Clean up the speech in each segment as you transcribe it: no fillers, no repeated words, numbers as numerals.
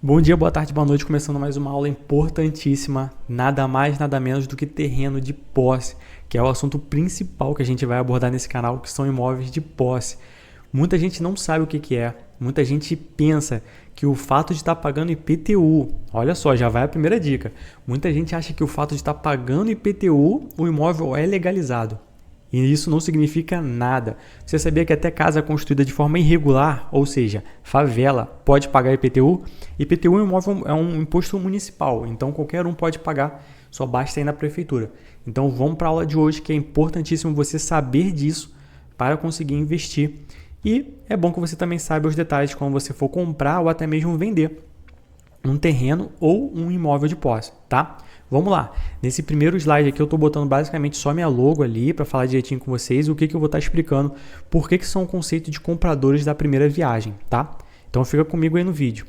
Bom dia, boa tarde, boa noite. Começando mais uma aula importantíssima, nada mais, nada menos do que terreno de posse, que é o assunto principal que a gente vai abordar nesse canal, que são imóveis de posse. Muita gente não sabe o que é, muita gente pensa que o fato de estar pagando IPTU, olha só, já vai a primeira dica, muita gente acha que o fato de estar pagando IPTU, o imóvel é legalizado. E isso não significa nada. Você sabia que até casa construída de forma irregular, ou seja, favela, pode pagar IPTU? IPTU é um imposto municipal, então qualquer um pode pagar, só basta ir na prefeitura. Então vamos para a aula de hoje, que é importantíssimo você saber disso para conseguir investir. E é bom que você também saiba os detalhes quando você for comprar ou até mesmo vender um terreno ou um imóvel de posse, tá? Vamos lá, nesse primeiro slide aqui eu estou botando basicamente só minha logo ali para falar direitinho com vocês o que eu vou estar explicando, por que são o conceito de compradores da primeira viagem, tá? Então fica comigo aí no vídeo.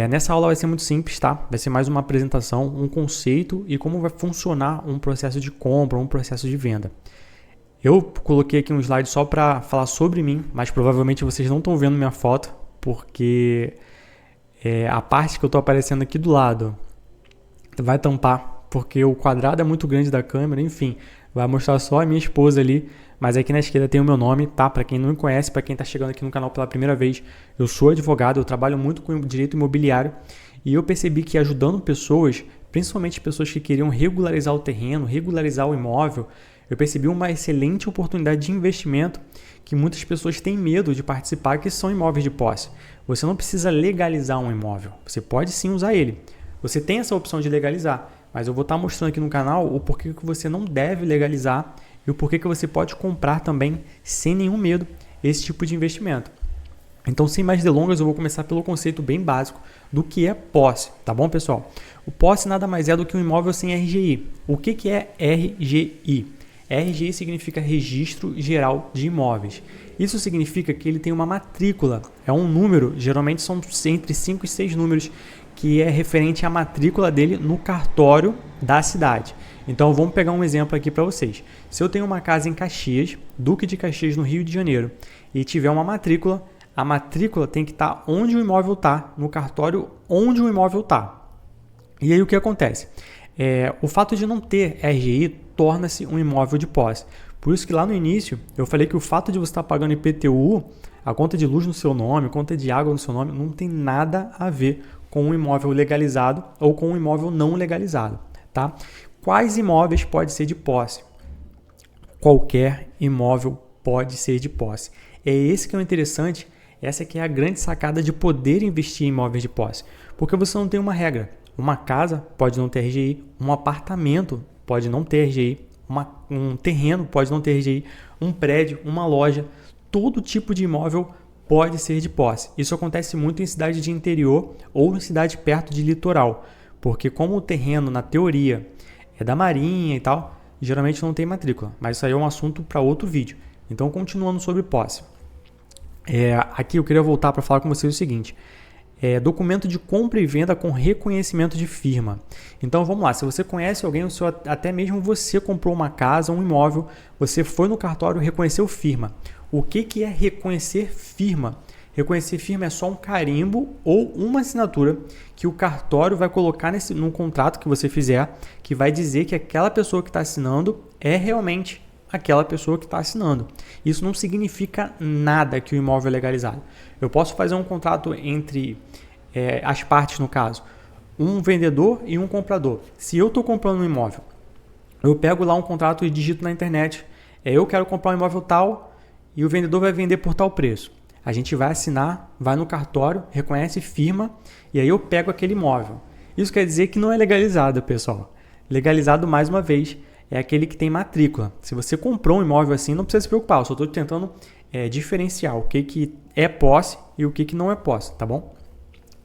Nessa aula vai ser muito simples, tá? Vai ser mais uma apresentação, um conceito e como vai funcionar um processo de compra, um processo de venda. Eu coloquei aqui um slide só para falar sobre mim, mas provavelmente vocês não estão vendo minha foto, porque a parte que eu estou aparecendo aqui do lado vai tampar, porque o quadrado é muito grande da câmera, enfim, vai mostrar só a minha esposa ali, mas aqui na esquerda tem o meu nome, tá? Para quem não me conhece, para quem está chegando aqui no canal pela primeira vez, eu sou advogado, eu trabalho muito com direito imobiliário e eu percebi que ajudando pessoas, principalmente pessoas que queriam regularizar o terreno, regularizar o imóvel, eu percebi uma excelente oportunidade de investimento que muitas pessoas têm medo de participar, que são imóveis de posse. Você não precisa legalizar um imóvel, você pode sim usar ele. Você tem essa opção de legalizar, mas eu vou estar mostrando aqui no canal o porquê que você não deve legalizar e o porquê que você pode comprar também sem nenhum medo esse tipo de investimento. Então, sem mais delongas, eu vou começar pelo conceito bem básico do que é posse, tá bom, pessoal? O posse nada mais é do que um imóvel sem RGI. O que é RGI? RGI significa Registro Geral de Imóveis. Isso significa que ele tem uma matrícula, é um número, geralmente são entre 5 e 6 números, que é referente à matrícula dele no cartório da cidade. Então vamos pegar um exemplo aqui para vocês. Se eu tenho uma casa em Caxias, Duque de Caxias, no Rio de Janeiro, e tiver uma matrícula, a matrícula tem que estar onde o imóvel está, no cartório onde o imóvel está. E aí o que acontece? O fato de não ter RGI torna-se um imóvel de posse. Por isso que lá no início eu falei que o fato de você estar pagando IPTU, a conta de luz no seu nome, a conta de água no seu nome, não tem nada a ver com um imóvel legalizado ou com um imóvel não legalizado, tá? Quais imóveis pode ser de posse? Qualquer imóvel pode ser de posse. É esse que é o interessante, essa que é a grande sacada de poder investir em imóveis de posse, porque você não tem uma regra. Uma casa pode não ter RGI, um apartamento pode não ter RGI, um terreno pode não ter RGI, um prédio, uma loja, todo tipo de imóvel pode ser de posse. Isso acontece muito em cidade de interior ou em cidade perto de litoral, porque como o terreno, na teoria, é da marinha e tal, geralmente não tem matrícula, mas isso aí é um assunto para outro vídeo. Então, continuando sobre posse. Aqui eu queria voltar para falar com vocês o seguinte. Documento de compra e venda com reconhecimento de firma. Então vamos lá, se você conhece alguém, até mesmo você comprou uma casa, um imóvel, você foi no cartório e reconheceu firma. O que é reconhecer firma? Reconhecer firma é só um carimbo ou uma assinatura que o cartório vai colocar num contrato que você fizer, que vai dizer que aquela pessoa que está assinando é realmente aquela pessoa que está assinando. Isso não significa nada que o imóvel é legalizado. Eu posso fazer um contrato entre as partes, no caso, um vendedor e um comprador. Se eu estou comprando um imóvel, eu pego lá um contrato e digito na internet, eu quero comprar um imóvel tal e o vendedor vai vender por tal preço. A gente vai assinar, vai no cartório, reconhece firma e aí eu pego aquele imóvel. Isso quer dizer que não é legalizado, pessoal. Legalizado, mais uma vez, é aquele que tem matrícula. Se você comprou um imóvel assim, não precisa se preocupar. Eu só estou tentando diferenciar o que é posse e o que não é posse, tá bom?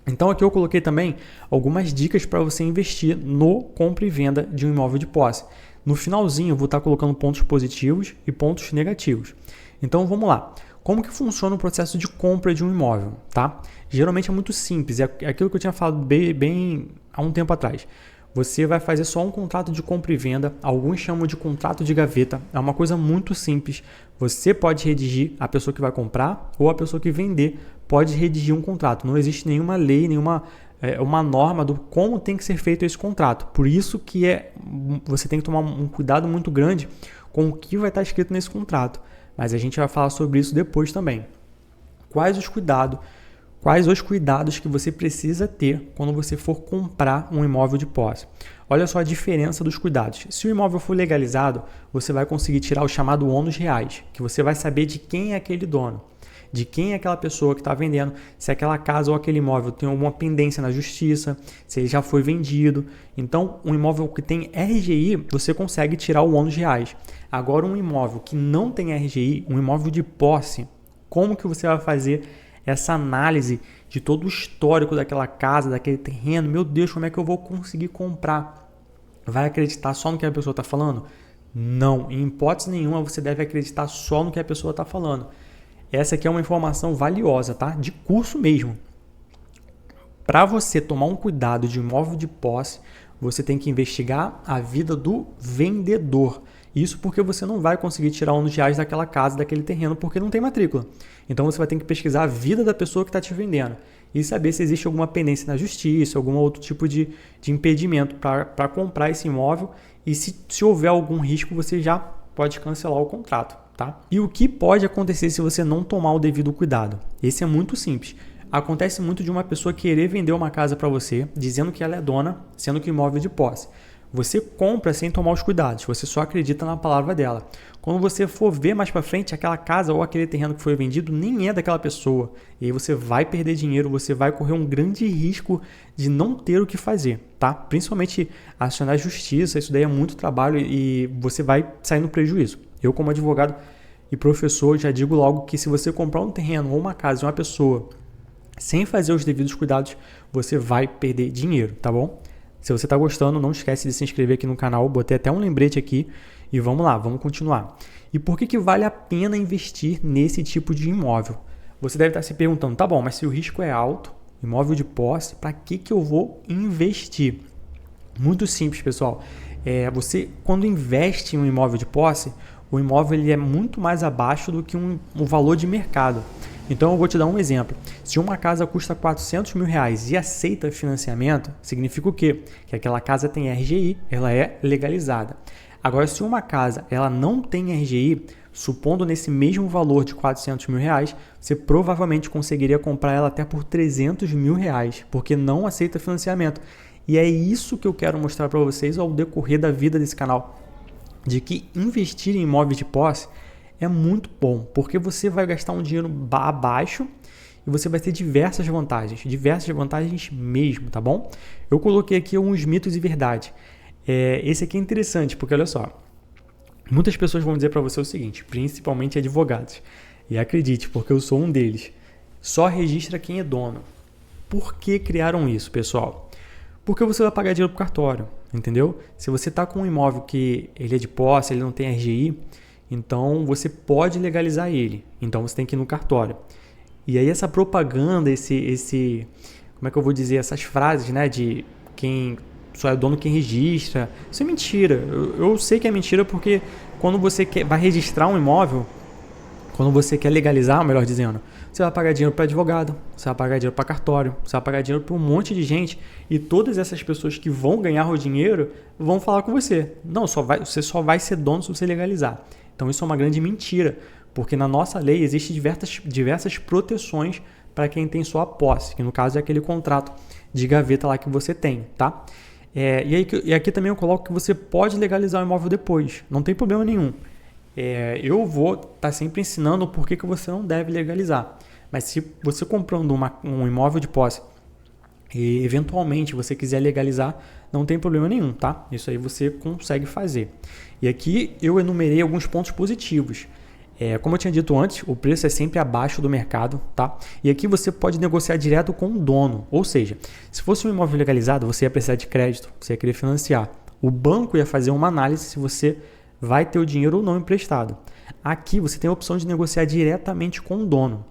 Então aqui eu coloquei também algumas dicas para você investir no compra e venda de um imóvel de posse. No finalzinho eu vou estar colocando pontos positivos e pontos negativos. Então vamos lá. Como que funciona o processo de compra de um imóvel, tá? Geralmente é muito simples, é aquilo que eu tinha falado bem há um tempo atrás. Você vai fazer só um contrato de compra e venda, alguns chamam de contrato de gaveta, é uma coisa muito simples. Você pode redigir, a pessoa que vai comprar ou a pessoa que vender pode redigir um contrato. Não existe nenhuma lei, uma norma do como tem que ser feito esse contrato. Por isso que você tem que tomar um cuidado muito grande com o que vai estar escrito nesse contrato. Mas a gente vai falar sobre isso depois também. Quais os cuidados que você precisa ter quando você for comprar um imóvel de posse? Olha só a diferença dos cuidados. Se o imóvel for legalizado, você vai conseguir tirar o chamado ônus reais, que você vai saber de quem é aquele dono, de quem é aquela pessoa que está vendendo, se aquela casa ou aquele imóvel tem alguma pendência na justiça, se ele já foi vendido. Então, um imóvel que tem RGI, você consegue tirar o ônus reais. Agora, um imóvel que não tem RGI, um imóvel de posse, como que você vai fazer essa análise de todo o histórico daquela casa, daquele terreno? Meu Deus, como é que eu vou conseguir comprar? Vai acreditar só no que a pessoa está falando? Não, em hipótese nenhuma você deve acreditar só no que a pessoa está falando. Essa aqui é uma informação valiosa, tá? De curso mesmo. Para você tomar um cuidado de imóvel de posse, você tem que investigar a vida do vendedor. Isso porque você não vai conseguir tirar ônus reais daquela casa, daquele terreno, porque não tem matrícula. Então você vai ter que pesquisar a vida da pessoa que está te vendendo e saber se existe alguma pendência na justiça, algum outro tipo de impedimento para comprar esse imóvel, e se houver algum risco, você já pode cancelar o contrato. Tá? E o que pode acontecer se você não tomar o devido cuidado? Esse é muito simples. Acontece muito de uma pessoa querer vender uma casa para você, dizendo que ela é dona, sendo que o imóvel é de posse. Você compra sem tomar os cuidados, você só acredita na palavra dela. Quando você for ver mais para frente, aquela casa ou aquele terreno que foi vendido nem é daquela pessoa. E aí você vai perder dinheiro, você vai correr um grande risco de não ter o que fazer, tá? Principalmente acionar a justiça, isso daí é muito trabalho e você vai sair no prejuízo. Eu, como advogado e professor, já digo logo que se você comprar um terreno ou uma casa de uma pessoa sem fazer os devidos cuidados, você vai perder dinheiro, tá bom? Se você está gostando, não esquece de se inscrever aqui no canal, botei até um lembrete aqui e vamos lá, vamos continuar. E por que vale a pena investir nesse tipo de imóvel? Você deve estar se perguntando, tá bom, mas se o risco é alto, imóvel de posse, para que eu vou investir? Muito simples, pessoal. Você, quando investe em um imóvel de posse, o imóvel ele é muito mais abaixo do que um valor de mercado. Então eu vou te dar um exemplo. Se uma casa custa R$400 mil e aceita financiamento, significa o quê? Que aquela casa tem RGI, ela é legalizada. Agora, se uma casa ela não tem RGI, supondo nesse mesmo valor de R$400 mil, você provavelmente conseguiria comprar ela até por R$300 mil, porque não aceita financiamento. E é isso que eu quero mostrar para vocês ao decorrer da vida desse canal, de que investir em imóveis de posse é muito bom, porque você vai gastar um dinheiro abaixo e você vai ter diversas vantagens mesmo, tá bom? Eu coloquei aqui alguns mitos e verdade. Esse aqui é interessante, porque olha só, muitas pessoas vão dizer para você o seguinte, principalmente advogados, e acredite, porque eu sou um deles, só registra quem é dono. Por que criaram isso, pessoal? Porque você vai pagar dinheiro pro cartório, entendeu? Se você está com um imóvel que ele é de posse, ele não tem RGI, então você pode legalizar ele. Então você tem que ir no cartório. E aí essa propaganda, como é que eu vou dizer, essas frases, né, de quem só é dono quem registra, isso é mentira. Eu sei que é mentira porque quando você vai registrar um imóvel, quando você quer legalizar, melhor dizendo, você vai pagar dinheiro para advogado, você vai pagar dinheiro para cartório, você vai pagar dinheiro para um monte de gente, e todas essas pessoas que vão ganhar o dinheiro vão falar com você. Não, você só vai ser dono se você legalizar. Então isso é uma grande mentira, porque na nossa lei existem diversas proteções para quem tem só a posse, que no caso é aquele contrato de gaveta lá que você tem, tá? E aqui também eu coloco que você pode legalizar o imóvel depois, não tem problema nenhum. Eu vou estar sempre ensinando por que você não deve legalizar, mas se você comprando um imóvel de posse e eventualmente você quiser legalizar, não tem problema nenhum, tá? Isso aí você consegue fazer. E aqui eu enumerei alguns pontos positivos. Como eu tinha dito antes, o preço é sempre abaixo do mercado, tá? E aqui você pode negociar direto com o dono, ou seja, se fosse um imóvel legalizado, você ia precisar de crédito, você ia querer financiar. O banco ia fazer uma análise se você vai ter o dinheiro ou não emprestado. Aqui você tem a opção de negociar diretamente com o dono.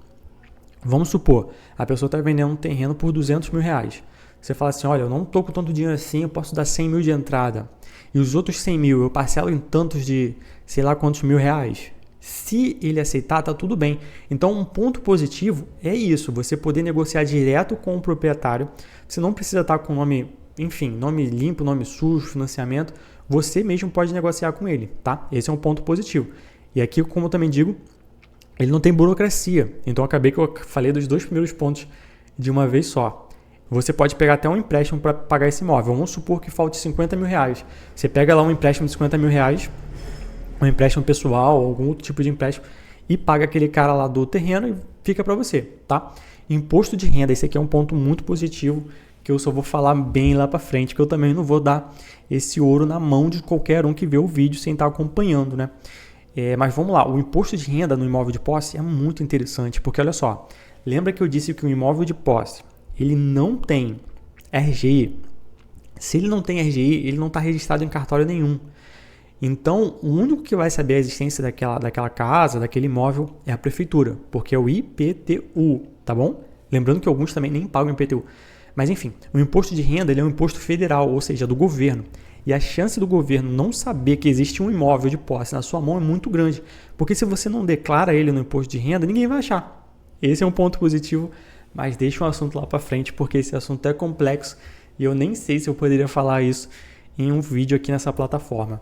Vamos supor, a pessoa está vendendo um terreno por R$200 mil. você fala assim, olha, eu não estou com tanto dinheiro assim, eu posso dar 100 mil de entrada. E os outros 100 mil eu parcelo em tantos de, sei lá quantos mil reais. Se ele aceitar, tá tudo bem. Então, um ponto positivo é isso, você poder negociar direto com o proprietário. Você não precisa estar com nome, enfim, nome limpo, nome sujo, financiamento. Você mesmo pode negociar com ele, tá? Esse é um ponto positivo. E aqui, como eu também digo, ele não tem burocracia. Então, acabei que eu falei dos 2 primeiros pontos de uma vez só. Você pode pegar até um empréstimo para pagar esse imóvel. Vamos supor que falte 50 mil reais. Você pega lá um empréstimo de 50 mil reais, um empréstimo pessoal, algum outro tipo de empréstimo, e paga aquele cara lá do terreno e fica para você, tá? Imposto de renda, esse aqui é um ponto muito positivo, que eu só vou falar bem lá para frente, que eu também não vou dar esse ouro na mão de qualquer um que vê o vídeo sem estar acompanhando, né? Mas vamos lá, o imposto de renda no imóvel de posse é muito interessante, porque olha só, lembra que eu disse que o imóvel de posse, ele não tem RGI. Se ele não tem RGI, ele não está registrado em cartório nenhum. Então, o único que vai saber a existência daquela casa, daquele imóvel, é a prefeitura, porque é o IPTU, tá bom? Lembrando que alguns também nem pagam IPTU. Mas enfim, o imposto de renda ele é um imposto federal, ou seja, do governo. E a chance do governo não saber que existe um imóvel de posse na sua mão é muito grande. Porque se você não declara ele no imposto de renda, ninguém vai achar. Esse é um ponto positivo, mas deixa o assunto lá para frente, porque esse assunto é complexo e eu nem sei se eu poderia falar isso em um vídeo aqui nessa plataforma.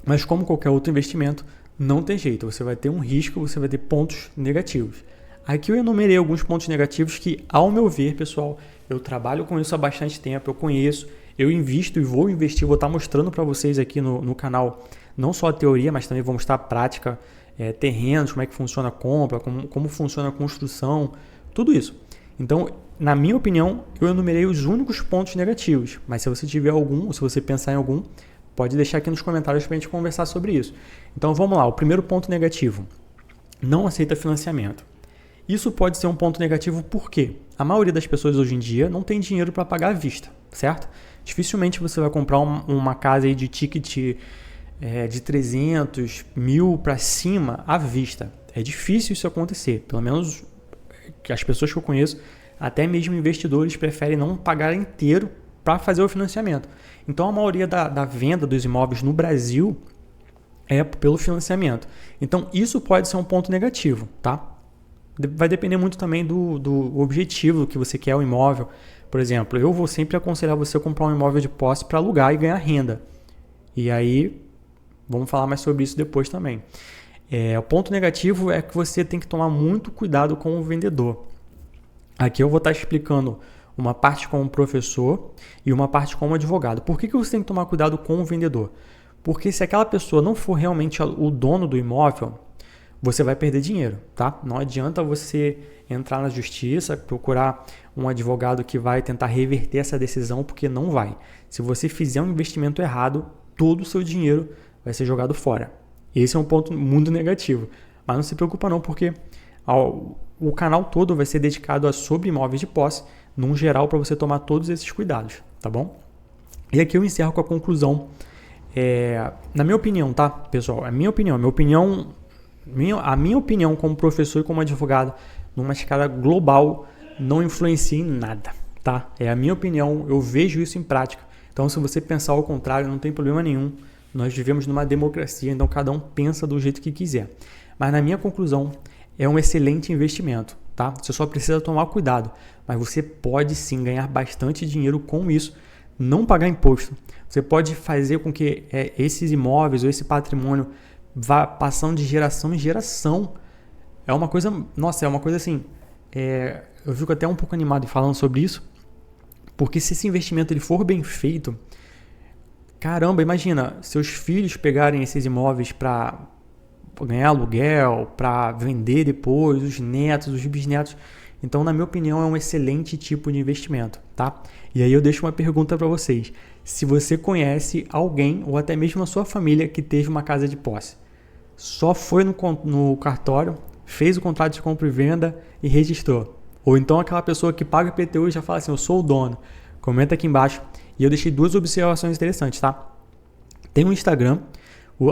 Mas como qualquer outro investimento, não tem jeito. Você vai ter um risco, você vai ter pontos negativos. Aqui eu enumerei alguns pontos negativos que, ao meu ver, pessoal, eu trabalho com isso há bastante tempo, eu conheço, eu invisto e vou investir, vou estar mostrando para vocês aqui no canal, não só a teoria, mas também vou mostrar a prática, terrenos, como é que funciona a compra, como funciona a construção, tudo isso. Então, na minha opinião, eu enumerei os únicos pontos negativos, mas se você tiver algum, ou se você pensar em algum, pode deixar aqui nos comentários para a gente conversar sobre isso. Então vamos lá, o primeiro ponto negativo, não aceita financiamento. Isso pode ser um ponto negativo porque a maioria das pessoas hoje em dia não tem dinheiro para pagar à vista, certo? Dificilmente você vai comprar uma casa aí de ticket de 300 mil para cima à vista. É difícil isso acontecer, pelo menos as pessoas que eu conheço, até mesmo investidores preferem não pagar inteiro para fazer o financiamento. Então a maioria da venda dos imóveis no Brasil é pelo financiamento. Então isso pode ser um ponto negativo, tá? Vai depender muito também do objetivo que você quer o imóvel. Por exemplo, eu vou sempre aconselhar você a comprar um imóvel de posse para alugar e ganhar renda. E aí, vamos falar mais sobre isso depois também. O ponto negativo é que você tem que tomar muito cuidado com o vendedor. Aqui eu vou estar explicando uma parte como professor e uma parte como advogado. Por que você tem que tomar cuidado com o vendedor? Porque se aquela pessoa não for realmente o dono do imóvel, você vai perder dinheiro, tá? Não adianta você entrar na justiça, procurar um advogado que vai tentar reverter essa decisão, porque não vai. Se você fizer um investimento errado, todo o seu dinheiro vai ser jogado fora. Esse é um ponto muito negativo. Mas não se preocupa não, porque o canal todo vai ser dedicado a sobre imóveis de posse, num geral, para você tomar todos esses cuidados, tá bom? E aqui eu encerro com a conclusão. Na minha opinião, tá, pessoal? A minha opinião como professor e como advogado, numa escala global, não influencia em nada, tá? É a minha opinião, eu vejo isso em prática. Então, se você pensar ao contrário, não tem problema nenhum. Nós vivemos numa democracia, então cada um pensa do jeito que quiser. Mas na minha conclusão, é um excelente investimento, tá? Você só precisa tomar cuidado, mas você pode sim ganhar bastante dinheiro com isso, não pagar imposto. Você pode fazer com que esses imóveis ou esse patrimônio vá passando de geração em geração. É uma coisa assim, eu fico até um pouco animado falando sobre isso, porque se esse investimento ele for bem feito, caramba, imagina, seus filhos pegarem esses imóveis para ganhar aluguel, para vender depois, os netos, os bisnetos. Então, na minha opinião, é um excelente tipo de investimento, tá? E aí eu deixo uma pergunta para vocês. Se você conhece alguém, ou até mesmo a sua família, que teve uma casa de posse, só foi no cartório, fez o contrato de compra e venda e registrou. Ou então aquela pessoa que paga IPTU e já fala assim, eu sou o dono. Comenta aqui embaixo. E eu deixei 2 observações interessantes, tá? Tem um Instagram,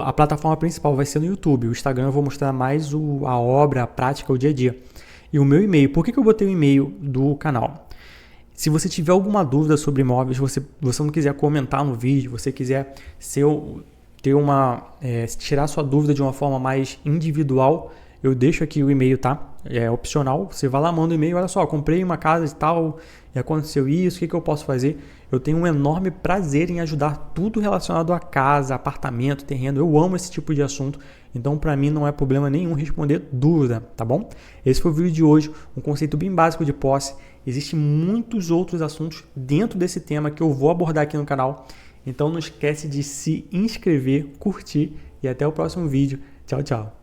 a plataforma principal vai ser no YouTube. O Instagram eu vou mostrar mais a obra, a prática, o dia a dia. E o meu e-mail. Por que eu botei o e-mail do canal? Se você tiver alguma dúvida sobre imóveis, você não quiser comentar no vídeo, você quiser tirar sua dúvida de uma forma mais individual, eu deixo aqui o e-mail, tá? É opcional, você vai lá, manda um e-mail, olha só, comprei uma casa e tal, e aconteceu isso, o que eu posso fazer? Eu tenho um enorme prazer em ajudar tudo relacionado a casa, apartamento, terreno, eu amo esse tipo de assunto, então para mim não é problema nenhum responder dúvida, tá bom? Esse foi o vídeo de hoje, um conceito bem básico de posse, existem muitos outros assuntos dentro desse tema que eu vou abordar aqui no canal, então não esquece de se inscrever, curtir e até o próximo vídeo. Tchau, tchau.